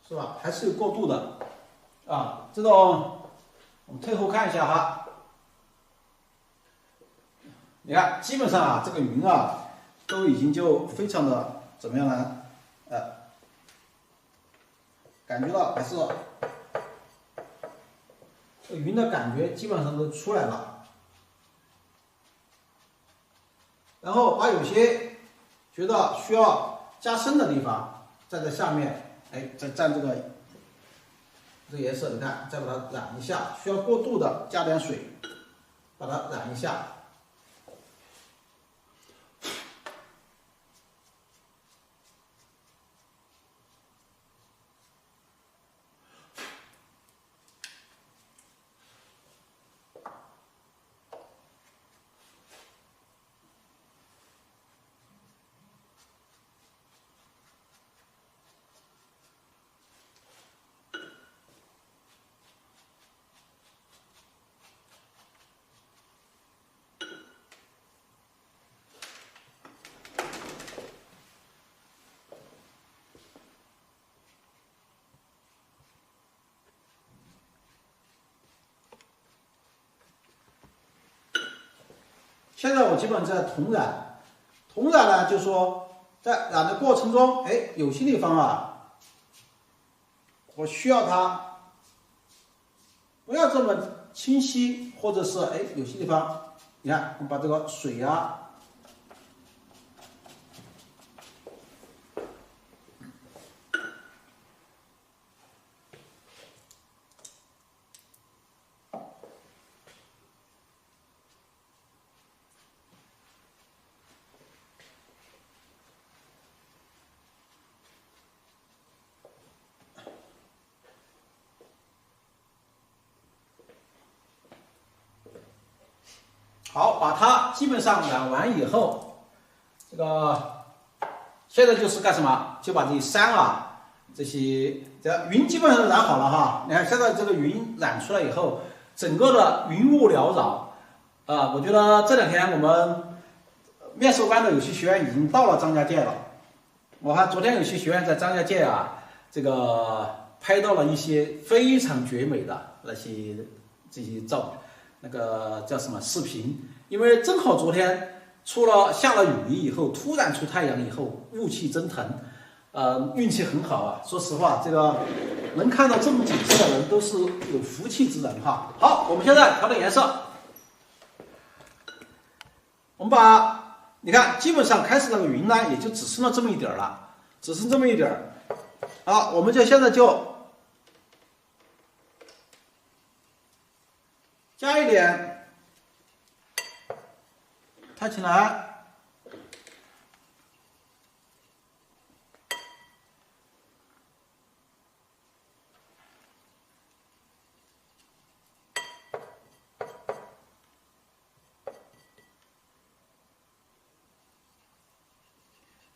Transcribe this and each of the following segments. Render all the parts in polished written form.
是吧？还是有过渡的啊。这种我们退后看一下哈，你看基本上啊，这个云啊都已经就非常的怎么样呢？感觉到还是这个云的感觉基本上都出来了。然后把有些觉得需要加深的地方，再在下面，哎，再蘸这个颜色，你看，再把它染一下，需要过渡的加点水，把它染一下。现在我基本在同染，同染呢，就是说在染的过程中，哎，有些地方啊，我需要它不要这么清晰，或者是哎，有些地方，你看，我把这个水啊。好，把它基本上染完以后，这个现在就是干什么？就把这些山啊，这云基本上染好了哈。你看现在这个云染出来以后，整个的云雾缭绕啊。我觉得这两天我们面授班的有些学员已经到了张家界了。我看昨天有些学员在张家界啊，这个拍到了一些非常绝美的这些那个叫什么视频，因为正好昨天下了雨以后，突然出太阳以后，雾气蒸腾，运气很好啊。说实话，这个能看到这么景色的人都是有福气之人哈。好，我们现在调点颜色，我们你看，基本上开始那个云呢，也就只剩了这么一点了，只剩这么一点。好，我们现在就加一点太起来，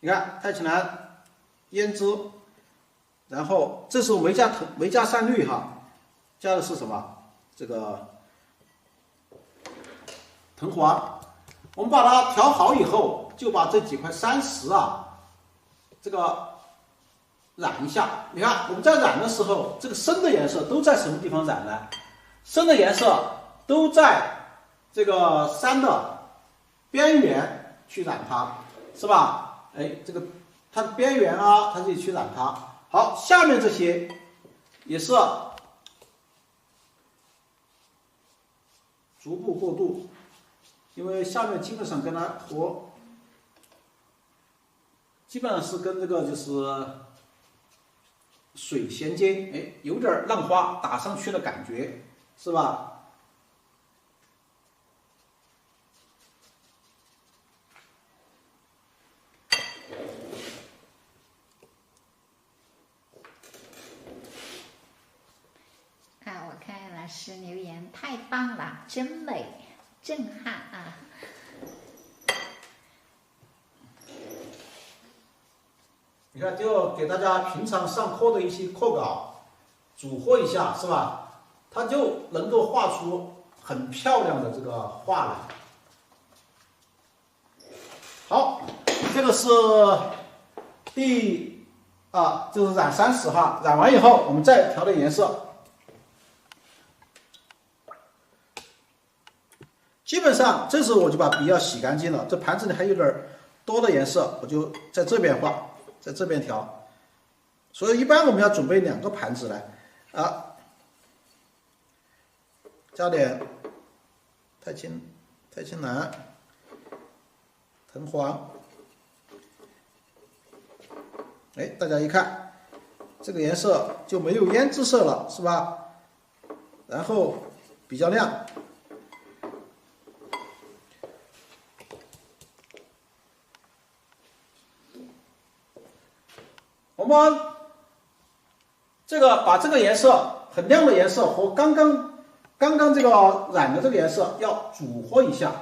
你看太起来胭脂，然后这时候没加山绿哈，加的是什么？这个藤黄。我们把它调好以后，就把这几块山石啊，这个染一下。你看我们在染的时候，这个深的颜色都在什么地方染呢？深的颜色都在这个山的边缘去染它，是吧？哎，这个它的边缘啊，它就去染它。好，下面这些也是逐步过渡。因为下面基本上跟它基本上是跟这个就是水衔接，哎，有点浪花打上去的感觉，是吧？我看老师留言太棒了，真美。震撼啊！你看，就给大家平常上课的一些课稿组合一下，是吧？它就能够画出很漂亮的这个画来。好，这个是第啊，就是染30哈，染完以后我们再调点颜色。基本上这时候我就把笔要洗干净了，这盘子里还有点多的颜色，我就在这边画，在这边调。所以一般我们要准备2个盘子来啊，加点太青蓝、藤黄。哎，大家一看，这个颜色就没有胭脂色了，是吧？然后比较亮。我们这个把这个颜色很亮的颜色和刚刚这个染的这个颜色要组合一下。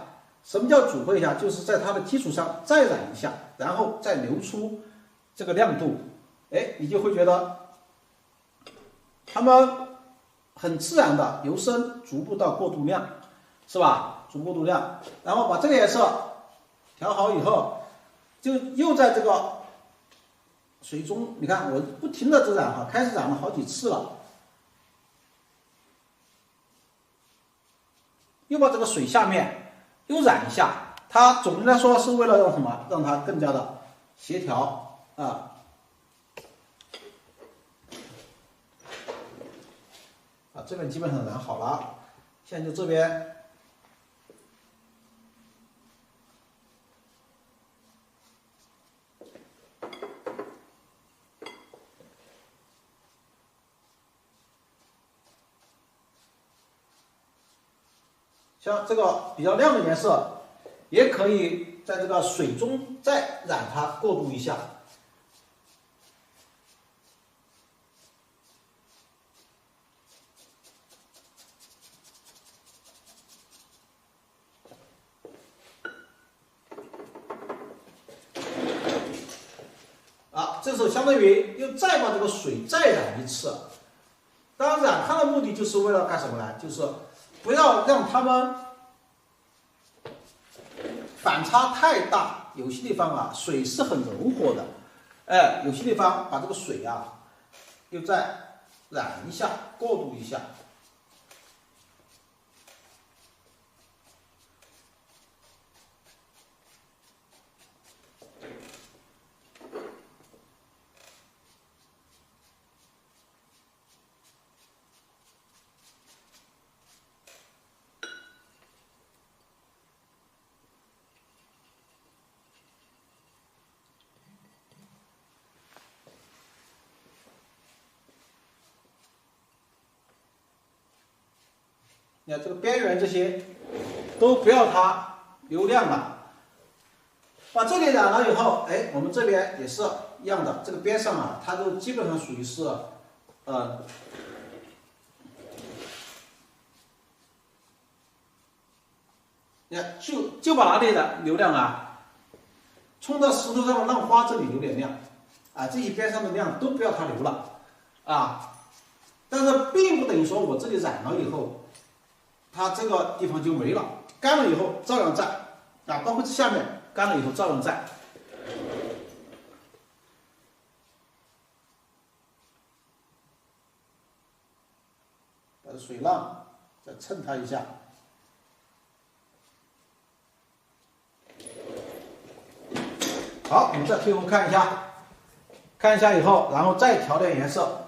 什么叫组合一下？就是在它的基础上再染一下，然后再留出这个亮度。哎，你就会觉得它们很自然的由深逐步到过度亮，是吧？逐步过度亮，然后把这个颜色调好以后，就又在这个水中，你看我不停的染哈，开始染了好几次了，又把这个水下面又染一下，它总的来说是为了让什么？让它更加的协调啊。这边基本上染好了，现在就这边像这个比较亮的颜色，也可以在这个水中再染它，过渡一下。这时候相当于又再把这个水再染一次。当然，染它的目的就是为了干什么呢？就是不要让它们反差太大。有些地方啊，水是很柔和的，哎，有些地方把这个水啊又再染一下，过渡一下。你看这个边缘这些都不要它留亮了，把这里染了以后，哎，我们这边也是一样的，这个边上啊，它都基本上属于是，你看就把哪里的留亮啊，冲到石头上的浪花这里留点亮，啊，这些边上的亮都不要它留了，啊，但是并不等于说我这里染了以后。它这个地方就没了，干了以后照样在，啊，包括这下面干了以后照样在。把这水浪再蹭它一下。好，我们再退后看一下，看一下以后，然后再调点颜色。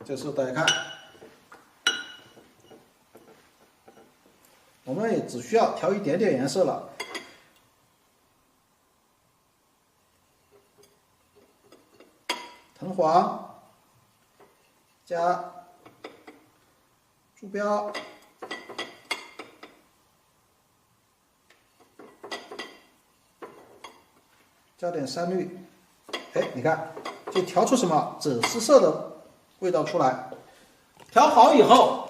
这时候大家看，我们也只需要调一点点颜色了。藤黄加朱标，加点山绿，哎，你看，就调出什么赭石色的味道出来。调好以后，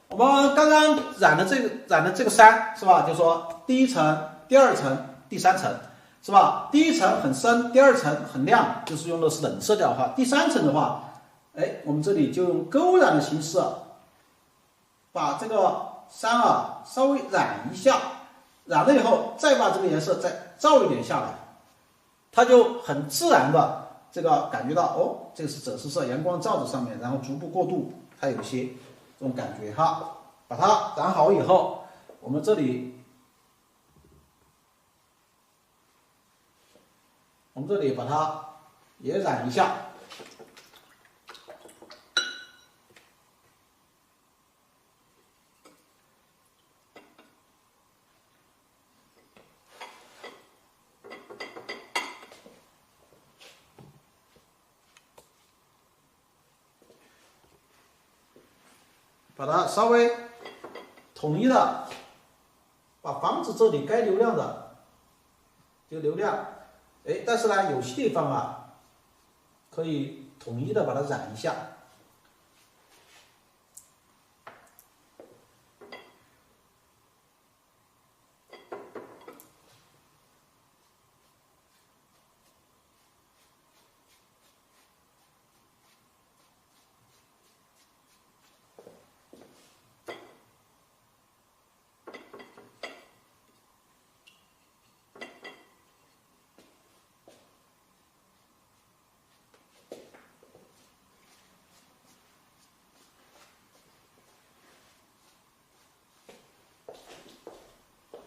我们刚刚染的这个山是吧？就说第一层、第二层、第三层是吧？第一层很深，第二层很亮，就是用的是冷色调哈。第三层的话，哎，我们这里就用勾染的形式，把这个山啊稍微染一下，染了以后再把这个颜色再照一点下来，它就很自然的这个感觉到哦，这个是赭石色，阳光照在上面，然后逐步过渡，它有些这种感觉哈。把它染好以后，我们这里把它也染一下。把它稍微统一的，把房子这里该流亮的就流亮，哎，但是呢，有些地方啊，可以统一的把它染一下。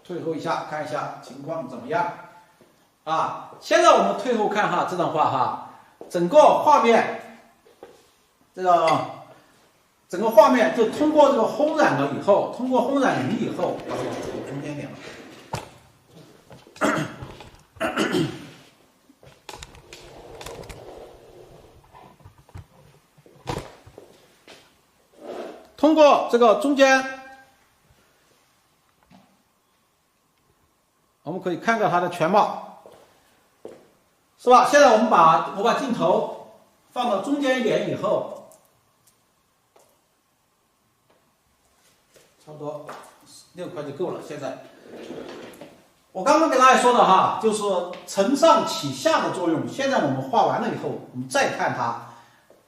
退后一下，看一下情况怎么样啊？现在我们退后看哈这段话哈，整个画面，整个画面就通过这个烘染了以后，通过烘染匀以后，把这个走中间点了。通过这个中间，我们可以看到它的全貌，是吧？现在我把镜头放到中间一点以后，差不多6块就够了。现在我刚刚给大家说的哈，就是承上启下的作用。现在我们画完了以后，我们再看它，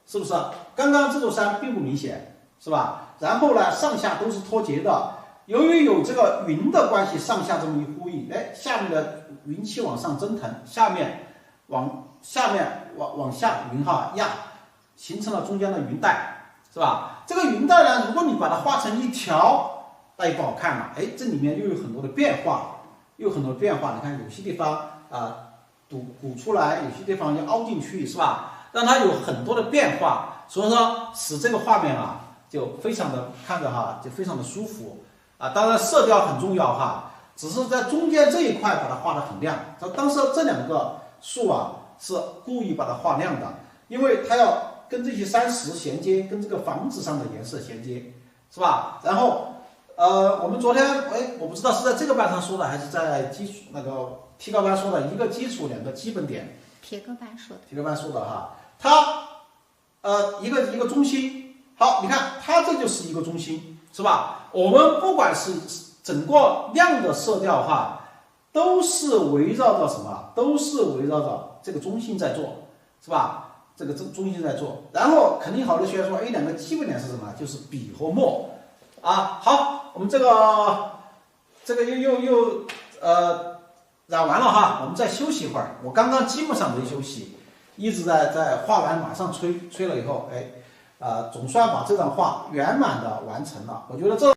是不是？刚刚这座山并不明显，是吧？然后呢，上下都是脱节的。由于有这个云的关系，上下这么一呼应，哎，下面的云气往上蒸腾，下面往下云哈压，形成了中间的云带，是吧？这个云带呢，如果你把它画成一条，那也不好看了。哎，这里面又有很多的变化，你看有些地方鼓出来，有些地方要凹进去，是吧？让它有很多的变化，所以说使这个画面啊就非常的看着哈就非常的舒服。当然色调很重要哈，只是在中间这一块把它画得很亮。当时这两个树啊是故意把它画亮的，因为它要跟这些山石衔接，跟这个房子上的颜色衔接，是吧？然后我们昨天我不知道是在这个班上说的，还是在提高班说的，一个基础两个基本点。提高班说的哈，它一个中心，好，你看它这就是一个中心，是吧？我们不管是整个亮的色调哈，都是围绕着什么？都是围绕着这个中心在做，是吧？这个中心在做。然后肯定好的学员说，两个基本点是什么？就是笔和墨啊。好，我们这个又染完了哈，我们再休息一会儿。我刚刚基本上没休息，一直在画完马上吹了以后，总算把这张画圆满的完成了。我觉得这